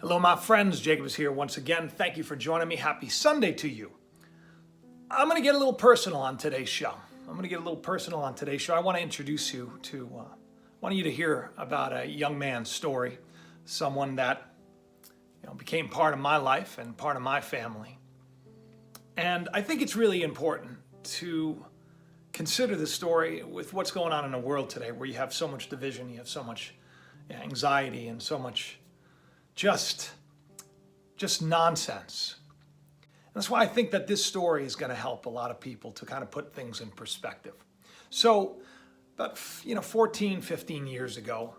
Hello, my friends. Jacob is here once again. Thank you for joining me. Happy Sunday to you. I'm going to get a little personal on today's show. I want to introduce you to, want you to hear about a young man's story, someone that became part of my life and part of my family. And I think it's really important to consider the story with what's going on in the world today, where you have so much division, you have so much anxiety, and so much just nonsense. And that's why I think that this story is going to help a lot of people to kind of put things in perspective. So about 14, 15 years ago,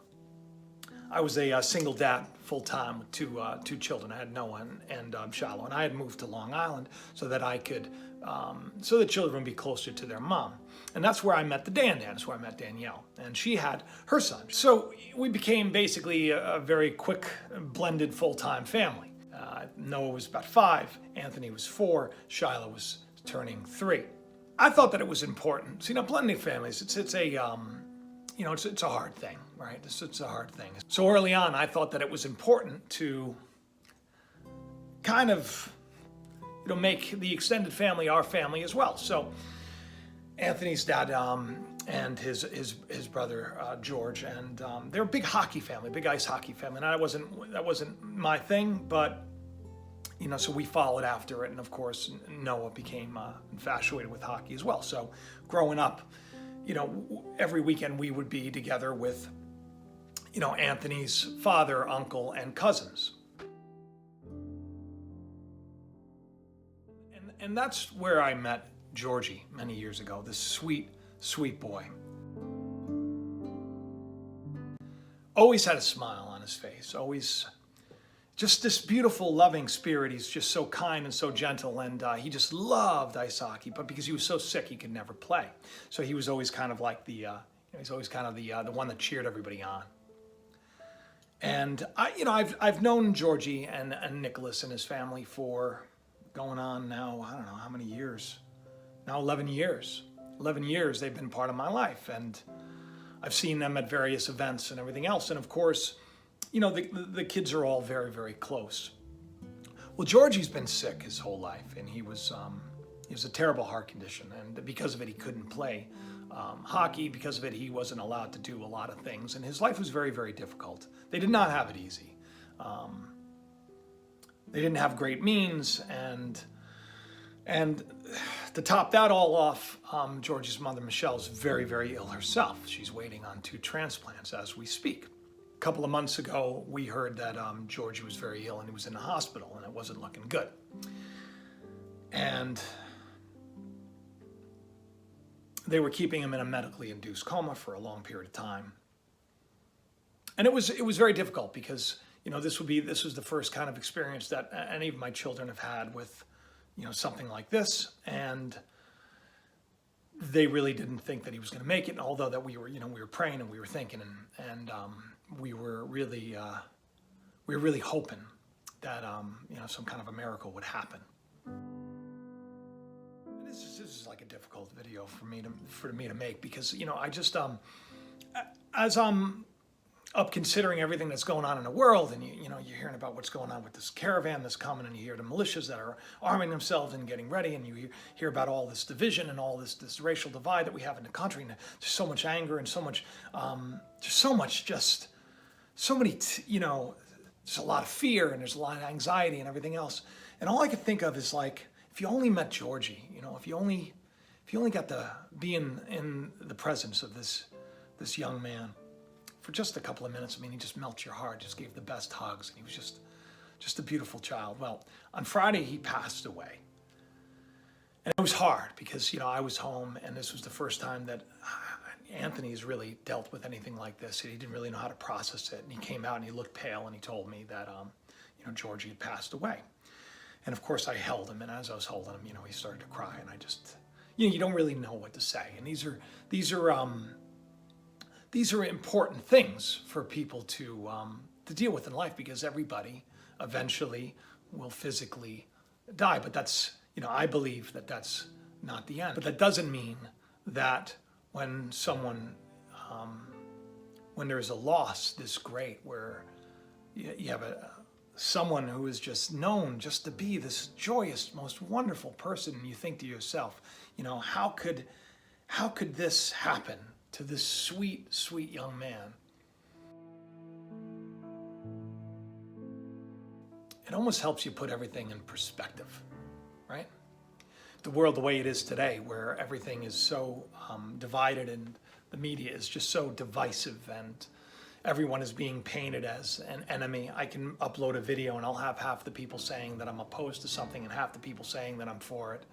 I was a single dad, full-time, with two children. I had Noah and Shiloh, and I had moved to Long Island so that I could, so the children would be closer to their mom. And that's where I met the That's where I met Danielle, and she had her son. So we became basically a very quick, blended, full-time family. Noah was about 5, Anthony was 4, Shiloh was turning 3. I thought that it was important. So, blended families, it's a hard thing, right? It's a hard thing. So early on, I thought that it was important to kind of, make the extended family our family as well. So Anthony's dad and his brother George, and they're a big hockey family, big ice hockey family. And that wasn't my thing, but so we followed after it. And of course, Noah became infatuated with hockey as well. So growing up, every weekend we would be together with, Anthony's father, uncle, and cousins. And that's where I met Georgie many years ago, this sweet, sweet boy. Always had a smile on his face, always just this beautiful, loving spirit. He's just so kind and so gentle, and he just loved ice hockey. But because he was so sick, he could never play. So he was always kind of like the one that cheered everybody on. And I've known Georgie and Nicholas and his family for going on now, I don't know how many years. Now 11 years. 11 years they've been part of my life, and I've seen them at various events and everything else. And of course, the kids are all very, very close. Well, Georgie's been sick his whole life, and he was a terrible heart condition, and because of it, he couldn't play hockey. Because of it, he wasn't allowed to do a lot of things, and his life was very, very difficult. They did not have it easy. They didn't have great means, and to top that all off, Georgie's mother, Michelle, is very, very ill herself. She's waiting on 2 transplants as we speak. A couple of months ago, we heard that Georgie was very ill and he was in the hospital, and it wasn't looking good. And they were keeping him in a medically induced coma for a long period of time. And it was very difficult because, this was the first kind of experience that any of my children have had with, something like this. And they really didn't think that he was going to make it. And although that we were praying and we were thinking and we were really hoping that, some kind of a miracle would happen. This is like a difficult video for me to make because, I just, as I'm up considering everything that's going on in the world, and you're hearing about what's going on with this caravan that's coming, and you hear the militias that are arming themselves and getting ready, and you hear about all this division and all this racial divide that we have in the country, and there's so much anger and so much, just a lot of fear, and there's a lot of anxiety and everything else. And all I could think of is like, if you only met Georgie, if you only got to be in the presence of this young man for just a couple of minutes. I mean, he just melts your heart, just gave the best hugs, and he was just a beautiful child. Well, on Friday, he passed away. And it was hard because, I was home, and this was the first time that Anthony's really dealt with anything like this. He didn't really know how to process it. And he came out and he looked pale, and he told me that, Georgie had passed away. And of course I held him, and as I was holding him, he started to cry, and I just, you don't really know what to say. And these are important things for people to deal with in life, because everybody eventually will physically die. But that's, I believe that that's not the end. But that doesn't mean that when when there's a loss this great, where you have someone who is just known just to be this joyous, most wonderful person, and you think to yourself, how could this happen to this sweet, sweet young man? It almost helps you put everything in perspective, right? The world the way it is today, where everything is so divided and the media is just so divisive and everyone is being painted as an enemy. I can upload a video and I'll have half the people saying that I'm opposed to something and half the people saying that I'm for it.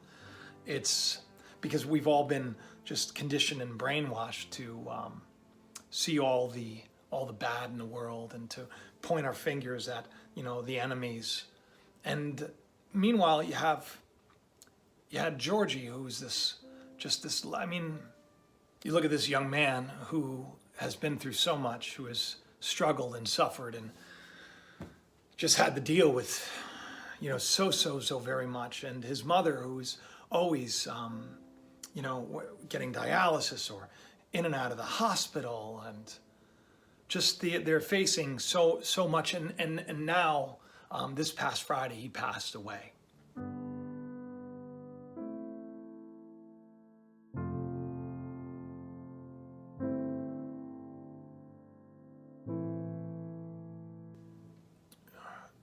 It's because we've all been just conditioned and brainwashed to see all the bad in the world and to point our fingers at the enemies. And meanwhile, you had Georgie, who's this. You look at this young man who has been through so much, who has struggled and suffered and just had to deal with, so very much. And his mother, who's always, getting dialysis or in and out of the hospital, and just they're facing so much. And now, this past Friday, he passed away.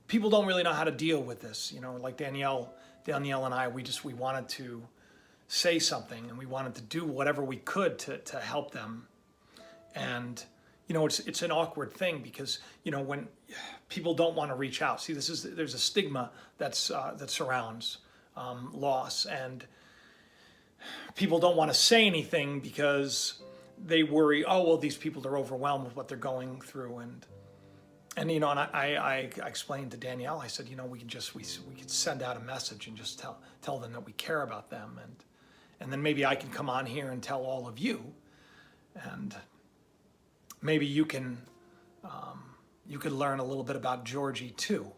People don't really know how to deal with this, like Danielle and I, we wanted to say something and we wanted to do whatever we could to help them. And, it's an awkward thing because, when people don't want to reach out, there's a stigma that surrounds loss, and people don't want to say anything because they worry, oh, well, these people are overwhelmed with what they're going through. And I explained to Danielle, I said, we could send out a message and just tell them that we care about them, and then maybe I can come on here and tell all of you, and maybe you can learn a little bit about Georgie too,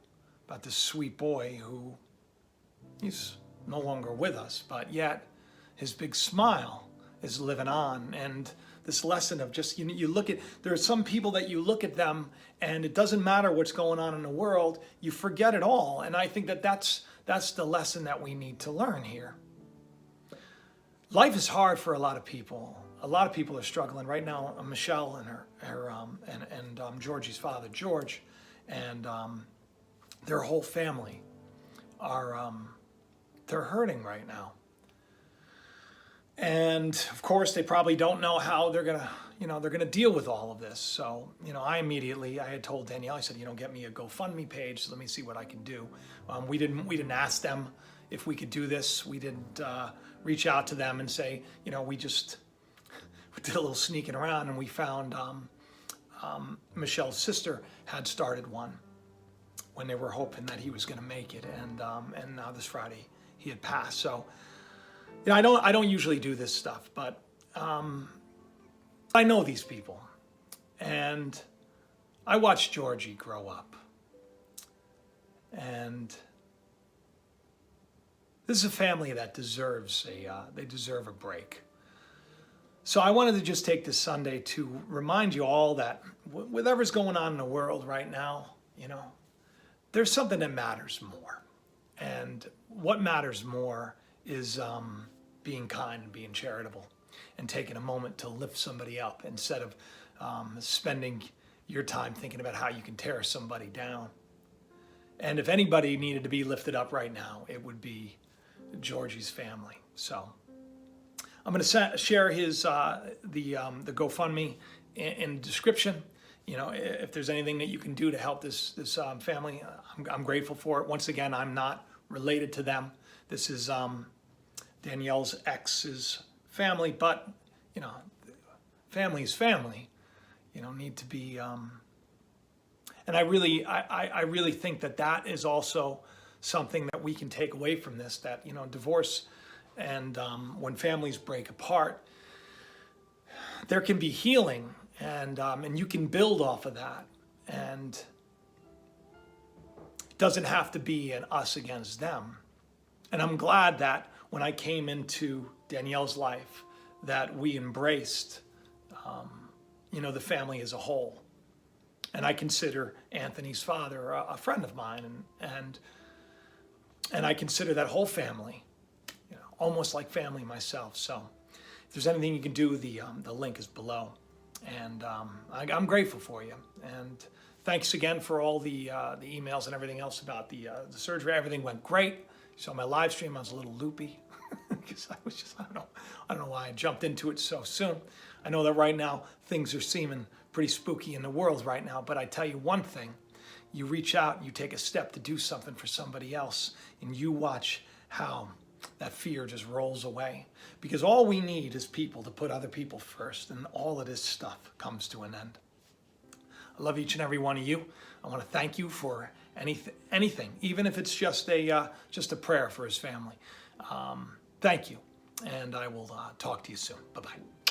about this sweet boy who he's no longer with us, but yet his big smile is living on. And this lesson of just, you look at, there are some people that you look at them and it doesn't matter what's going on in the world, you forget it all. And I think that's the lesson that we need to learn here. Life is hard for a lot of people. A lot of people are struggling right now. Michelle and her Georgie's father, George, and their whole family are they're hurting right now. And of course, they probably don't know how they're gonna deal with all of this. So, I had told Danielle, I said, get me a GoFundMe page. So let me see what I can do. We didn't ask them if we could do this. We didn't reach out to them and say, we did a little sneaking around, and we found Michelle's sister had started one when they were hoping that he was going to make it, and now this Friday he had passed. So, I don't usually do this stuff, but I know these people, and I watched Georgie grow up, and this is a family that deserves a break. So I wanted to just take this Sunday to remind you all that whatever's going on in the world right now, there's something that matters more. And what matters more is being kind and being charitable and taking a moment to lift somebody up instead of spending your time thinking about how you can tear somebody down. And if anybody needed to be lifted up right now, it would be Georgie's family. So I'm going to share his the GoFundMe in the description. If there's anything that you can do to help this family, I'm grateful for it. Once again, I'm not related to them. This is Danielle's ex's family, but family is family. Need to be. And I really think that is also something that we can take away from this. That divorce. And when families break apart, there can be healing, and you can build off of that. And it doesn't have to be an us against them. And I'm glad that when I came into Danielle's life, that we embraced, the family as a whole. And I consider Anthony's father a friend of mine, and I consider that whole family, almost like family myself. So if there's anything you can do, the link is below. And I'm grateful for you. And thanks again for all the emails and everything else about the surgery. Everything went great. You saw my live stream. I was a little loopy because I was just, I don't know why I jumped into it so soon. I know that right now things are seeming pretty spooky in the world right now, but I tell you one thing, you reach out and you take a step to do something for somebody else, and you watch how that fear just rolls away. Because all we need is people to put other people first, and all of this stuff comes to an end. I love each and every one of you. I want to thank you for anything, even if it's just a prayer for his family. Thank you, and I will talk to you soon. Bye-bye.